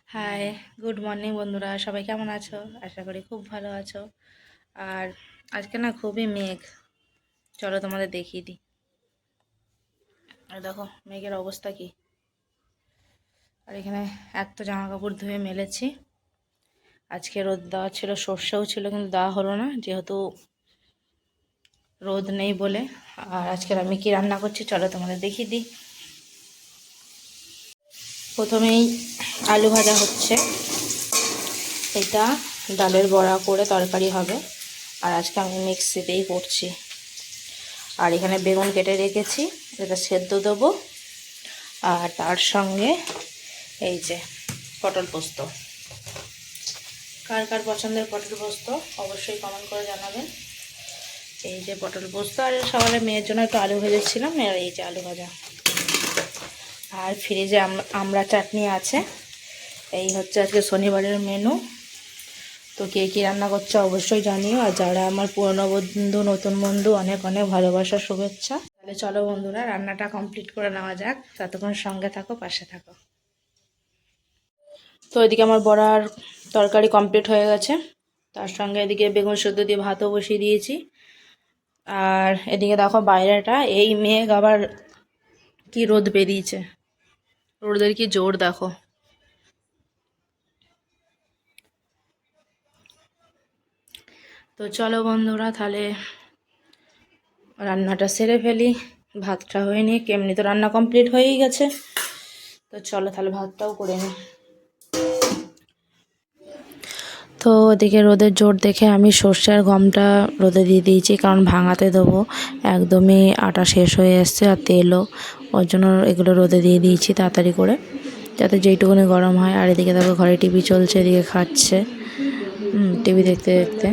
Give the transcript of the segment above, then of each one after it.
High, good morning বন্ধুরা, সবাই কেমন আছো? আশা করি খুব ভালো আছো। আর আজকে না খুবই মেঘ, চলো তোমাদের দেখিয়ে দিই। আর দেখো মেঘের অবস্থা কি। আর এখানে এত জামা কাপড় ধুয়ে মেলেছি। আজকে রোদ দেওয়া ছিল, সর্ষেও ছিল, কিন্তু দেওয়া হলো না যেহেতু রোদ নেই বলে। আর আজকের আমি কি রান্না করছি চলো তোমাদের দেখিয়ে দিই। প্রথমেই আলু ভাজা হচ্ছে, এটা ডালের বড়া করে তরকারি হবে। আর আজকে আমি মিক্সিতেই করছি। আর এখানে বেগুন কেটে রেখেছি, এটা সেদ্ধ দেবো। আর তার সঙ্গে এই যে পটল পোস্ত। কার কার পছন্দের পটল পোস্ত অবশ্যই কমেন্ট করে জানাবেন। এই যে পটল পোস্ত, আর সকালে মেয়ের জন্য একটু আলু ভেজেছিলাম, আর এই যে আলু ভাজা। আর ফ্রিজে আমড়া চাটনি আছে। এই হচ্ছে আজকে শনিবারের মেনু। তো কে কী রান্না করছে অবশ্যই জানিও। আর যারা আমার পুরনো বন্ধু, নতুন বন্ধু, অনেক অনেক ভালোবাসা, শুভেচ্ছা। তাহলে চলো বন্ধুরা, রান্নাটা কমপ্লিট করে নেওয়া যাক। ততক্ষণ সঙ্গে থাকো, পাশে থাকো। তো এদিকে আমার বড়ার তরকারি কমপ্লিট হয়ে গেছে। তার সঙ্গে এদিকে বেগুন সেদ্ধ দিয়ে ভাতও বসিয়ে দিয়েছি। আর এদিকে দেখো বাইরেটা, এই মেঘ আবার কি রোদ বেরিয়েছে, রোদের কি জোর দেখো। তো চলো বন্ধুরা, তাহলে রান্নাটা সেরে ফেলি। ভাতটা হয়ে নিই, এমনি তো রান্না কমপ্লিট হয়েই গেছে। তো চলো তাহলে ভাতটাও করে নিই। তো ওদিকে রোদের জোর দেখে আমি সর্ষে আর গমটা রোদে দিয়ে দিয়েছি, কারণ ভাঙাতে দেবো। একদমই আটা শেষ হয়ে এসছে, আর তেলও, ওর জন্য এগুলো রোদে দিয়ে দিয়েছি তাড়াতাড়ি করে, যাতে যেইটুকুনি গরম হয়। আর এদিকে দেখো ঘরে টিভি চলছে, এদিকে খাচ্ছে টিভি দেখতে দেখতে।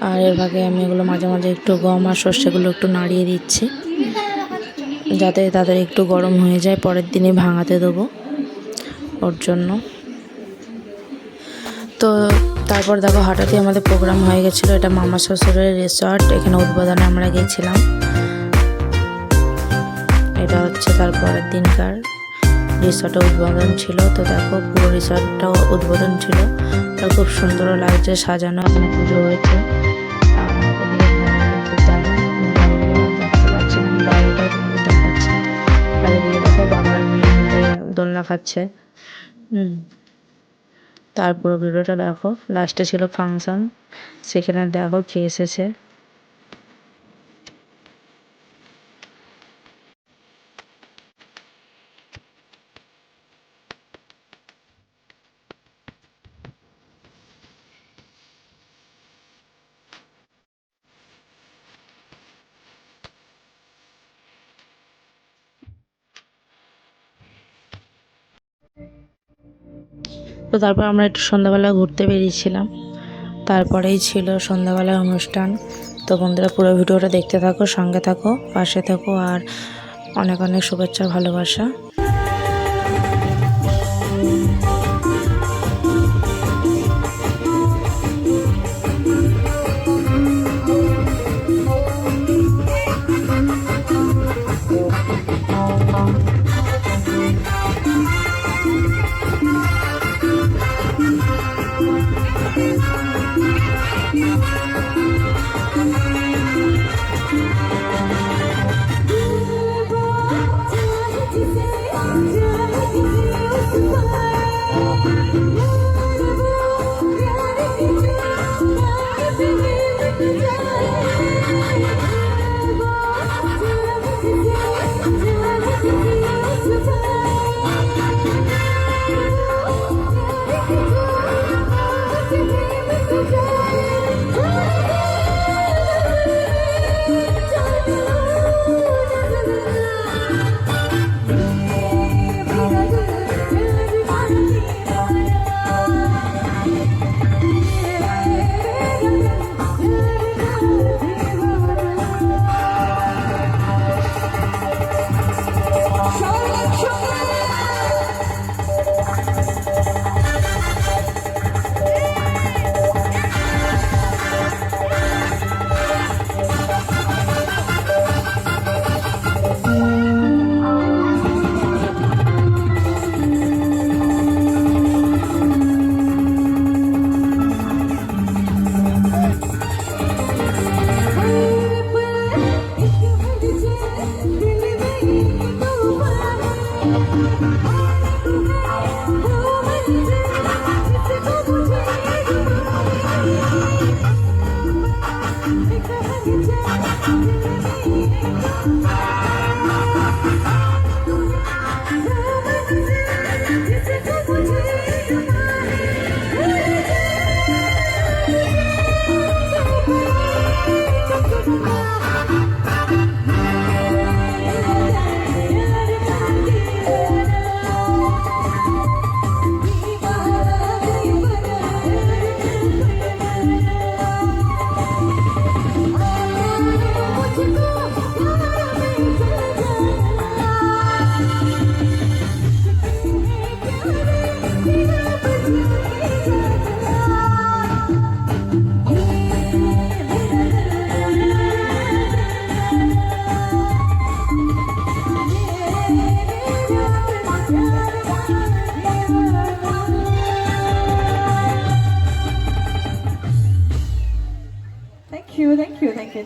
আর এর ভাগে আমি এগুলো মাঝে মাঝে একটু গম আর সর্ষেগুলো একটু নাড়িয়ে দিচ্ছি, যাতে তাদের একটু গরম হয়ে যায়, পরের দিনে ভাঙাতে দেবো ওর জন্য। তো তারপর দেখো হঠাৎই আমাদের প্রোগ্রাম হয়ে গেছিলো। এটা মামা শ্বশুরের রিসর্ট, এখানে উদ্বোধনে আমরা গিয়েছিলাম। এটা হচ্ছে তারপরের দিনকার রিসর্টে উদ্বোধন ছিল। তো দেখো পুরো রিসর্টটাও উদ্বোধন ছিল, আর খুব সুন্দরও লাগছে সাজানো। এখানে পুজো হয়েছে। দোলনা খাচ্ছে। তারপর ভিডিওটা দেখো, লাস্টে ছিল ফাংশন, সেখানে দেখো কে এসেছে। তো তারপর আমরা একটু সন্ধ্যাবেলা ঘুরতে বেরিয়েছিলাম, তারপরেই ছিল সন্ধ্যাবেলার অনুষ্ঠান। তো বন্ধুরা পুরো ভিডিওটা দেখতে থাকো, সঙ্গে থাকো, পাশে থাকো। আর অনেক অনেক শুভেচ্ছা, ভালোবাসা।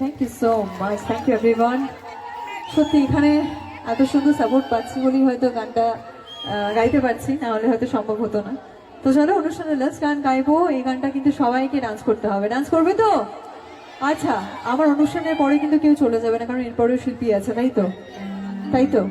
Thank you so much, thank you everyone. সত্যি এখানে এত সুন্দর সাপোর্ট পাচ্ছি বলেই হয়তো গানটা গাইতে পারছি, না হলে হয়তো সম্ভব হতো না। তো চলো অনুষ্ঠানে লাস্ট গান গাইবো। এই গানটা কিন্তু সবাইকে ডান্স করতে হবে। ডান্স করবে তো? আচ্ছা, আমার অনুষ্ঠানের পরে কিন্তু কেউ চলে যাবে না, কারণ এরপরেও শিল্পী আছে, তাই তো? তাই তো?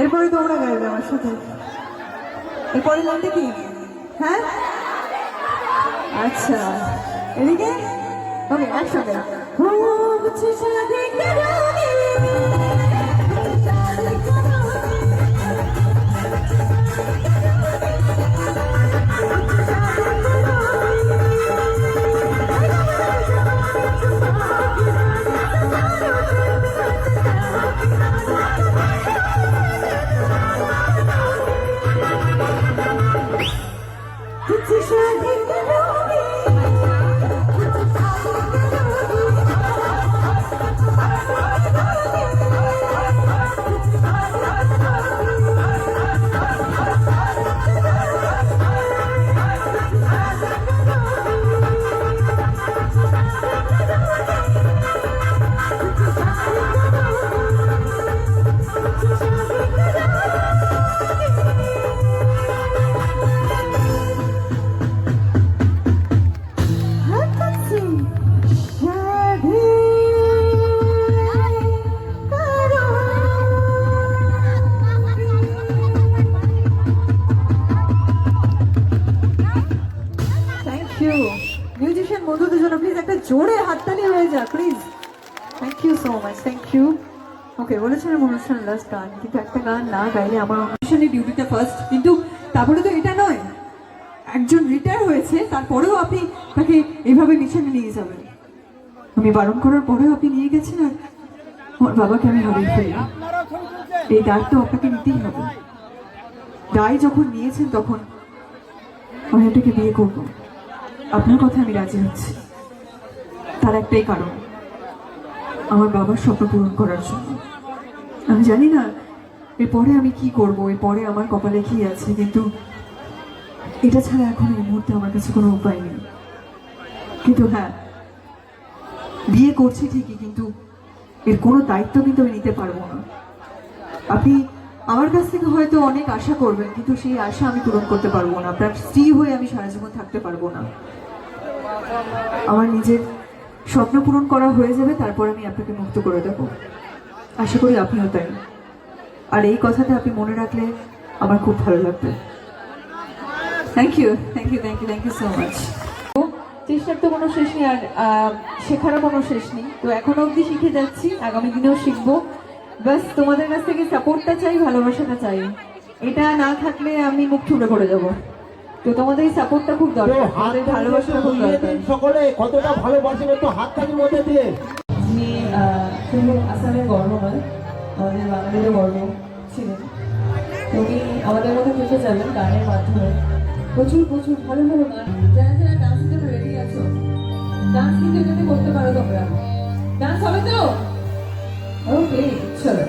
এরপরে তোমরা গাইবে আমার সাথে। এরপরে গানটা কি? হ্যাঁ, আচ্ছা, এদিকে ওকে, একসাথে। ইউ। মিউজিশিয়ান বন্ধুদের জন্য প্লিজ একটা জোরে হাততালি হয়ে যাক please. Thank you so much, thank you. Okay, বলেছিলাম অনুষ্ঠান লাস্ট গান, কিন্তু একটা গান না গাইলে আমার অনুষ্ঠানের ডিউটিটা ফার্স্ট। কিন্তু তারপরে তো এটা নয়, একজন রিটায়ার হয়েছে তারপরেও আপনি তাকে এইভাবে মিশনে নিয়ে যাবেন। আমি বারণ করার পরেও আপনি নিয়ে গেছেন, আর আমার বাবাকে আমি হারিয়ে ফেললাম। এই দায়িত্ব আপনাকে নিতেই হবে। দায় যখন নিয়েছেন তখন আমি এটাকে বিয়ে করবো। আপনার কথা আমি রাজি হচ্ছি, তার একটাই কারণ, আমার বাবার স্বপ্ন পূরণ করার জন্য। আমি জানি না এরপরে আমি কি করব, এরপরে আমার কপালে কি আছে, কিন্তু এটা ছাড়া এখন এই মুহূর্তে আমার কাছে কোনো উপায় নেই। কিন্তু হ্যাঁ, বিয়ে করছি ঠিকই, কিন্তু এর কোনো দায়িত্ব কিন্তু আমি নিতে পারবো না। আপনি আমার কাছ থেকে হয়তো অনেক আশা করবেন, কিন্তু সেই আশা আমি পূরণ করতে পারবো না। আপনার স্ত্রী হয়ে আমি সারা জীবন থাকতে পারবো না। আমার নিজের স্বপ্ন পূরণ করা হয়ে যাবে, তারপর আমি আপনাকে মুক্ত করে দেবো। আশা করি আপনিও তাই। আর এই কথাটা আপনি মনে রাখলে আমার খুব ভালো লাগবে। Thank you, thank you, thank you, thank you so much. চেষ্টার তো কোনো শেষ নেই, আর শেখারও কোনো শেষ নেই। তো এখনো অবধি শিখে যাচ্ছি, আগামী দিনেও শিখবো। বাস তোমাদের কাছ থেকে সাপোর্টটা চাই, ভালোবাসাটা চাই। এটা না থাকলে আমি মুখ থুবড়ে পড়ে যাবো। তো তোমাদের এই সাপোর্টটা খুব দরকার, তোমাদের ভালোবাসাটা খুব দরকার। সকলে কতটা ভালোবাসেন একটু হাত তালির মধ্যে দিয়ে। যিনি শুধু আসামের গর্ব নয়, আমাদের বাঙালিরও গর্ব ছিলেন। তুমি আমাদের মধ্যে মিশে যাবেন গানের মাধ্যমে। প্রচুর প্রচুর ভালো ভালো গান, যারা যারা ডান্সের জন্য রেডি আছো, ডান্স কিন্তু এটাতে করতে পারো তোমরা। ডান্স হবে তো? ওকে, চলো।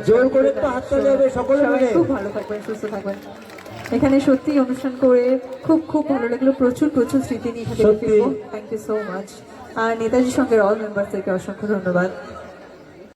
জোর করে একটু হাত তালি হবে সকলে মিলে। খুব ভালো থাকবেন, সুস্থ থাকবেন। এখানে সত্যি অনুষ্ঠান করে খুব খুব ভালো লাগলো। প্রচুর প্রচুর স্মৃতি নিয়ে এখানে ফিরবো। Thank you so much. আর নেতাজির সঙ্গে অল মেম্বারদেরকে অসংখ্য ধন্যবাদ।